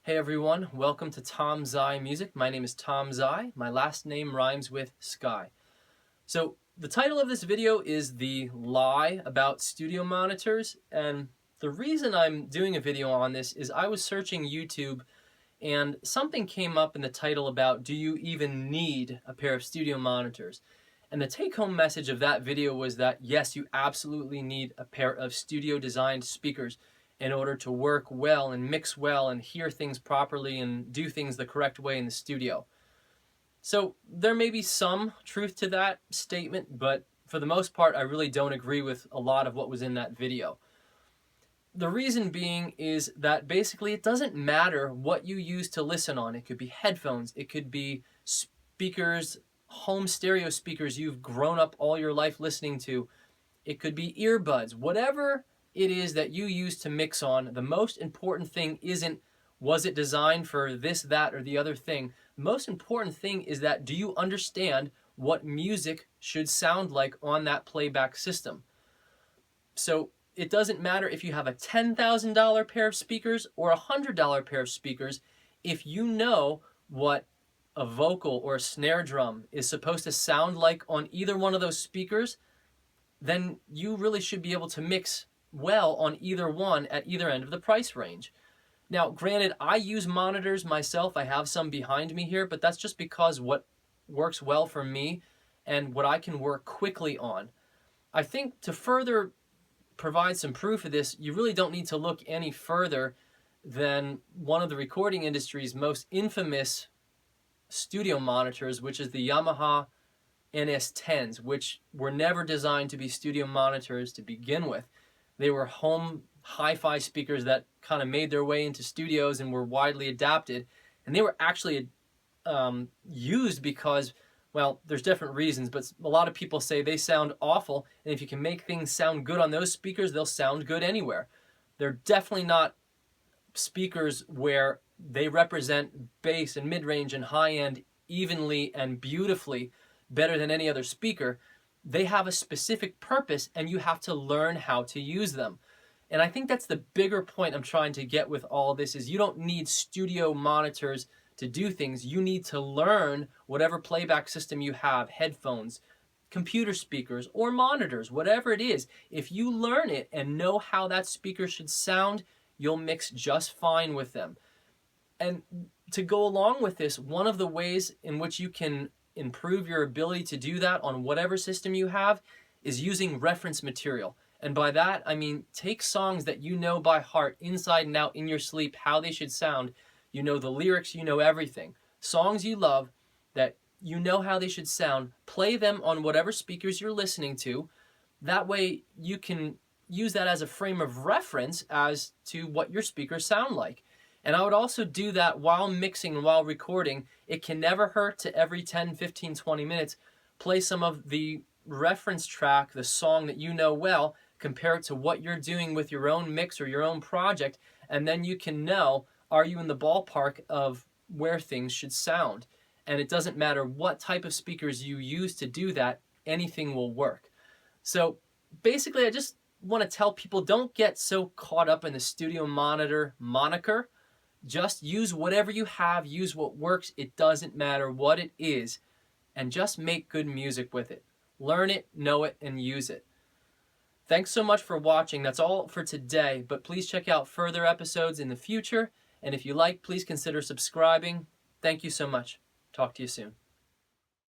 Hey everyone, welcome to Tom Zai Music. My name is Tom Zai. My last name rhymes with Sky. So the title of this video is The Lie About Studio Monitors, and the reason I'm doing a video on this is I was searching YouTube and something came up in the title about do you even need a pair of studio monitors? And the take-home message of that video was that yes, you absolutely need a pair of studio designed speakers in order to work well and mix well and hear things properly and do things the correct way in the studio. So there may be some truth to that statement, but for the most part, I really don't agree with a lot of what was in that video. The reason being is that basically it doesn't matter what you use to listen on. It could be headphones, it could be speakers, home stereo speakers you've grown up all your life listening to. It could be earbuds, whatever it is that you use to mix on. The most important thing isn't was it designed for this, that, or the other thing. The most important thing is that do you understand what music should sound like on that playback system? So it doesn't matter if you have a $10,000 pair of speakers or a $100 pair of speakers. If you know what a vocal or a snare drum is supposed to sound like on either one of those speakers, then you really should be able to mix well on either one at either end of the price range. Now, granted, I use monitors myself. I have some behind me here, but that's just because what works well for me and what I can work quickly on. I think to further provide some proof of this, you really don't need to look any further than one of the recording industry's most infamous studio monitors, which is the Yamaha NS10s, which were never designed to be studio monitors to begin with. They were home hi-fi speakers that kind of made their way into studios and were widely adapted. And they were actually used because, well, there's different reasons, but a lot of people say they sound awful, and if you can make things sound good on those speakers, they'll sound good anywhere. They're definitely not speakers where they represent bass and mid-range and high-end evenly and beautifully better than any other speaker. They have a specific purpose and you have to learn how to use them. And I think that's the bigger point I'm trying to get with all this is you don't need studio monitors to do things. You need to learn whatever playback system you have, headphones, computer speakers, or monitors, whatever it is. If you learn it and know how that speaker should sound, you'll mix just fine with them. And to go along with this, one of the ways in which you can improve your ability to do that on whatever system you have is using reference material. And by that, I mean take songs that you know by heart, inside and out, in your sleep, how they should sound. You know the lyrics, you know everything. Songs you love that you know how they should sound, play them on whatever speakers you're listening to. That way you can use that as a frame of reference as to what your speakers sound like. And I would also do that while mixing and while recording. It can never hurt to every 10, 15, 20 minutes play some of the reference track, the song that you know well, compare it to what you're doing with your own mix or your own project, and then you can know, are you in the ballpark of where things should sound? And it doesn't matter what type of speakers you use to do that, anything will work. So basically, I just want to tell people, don't get so caught up in the studio monitor moniker. Just use whatever you have, use what works. It doesn't matter what it is, and just make good music with it. Learn it, know it, and use it. Thanks so much for watching. That's all for today, but please check out further episodes in the future, and if you like, please consider subscribing. Thank you so much. Talk to you soon.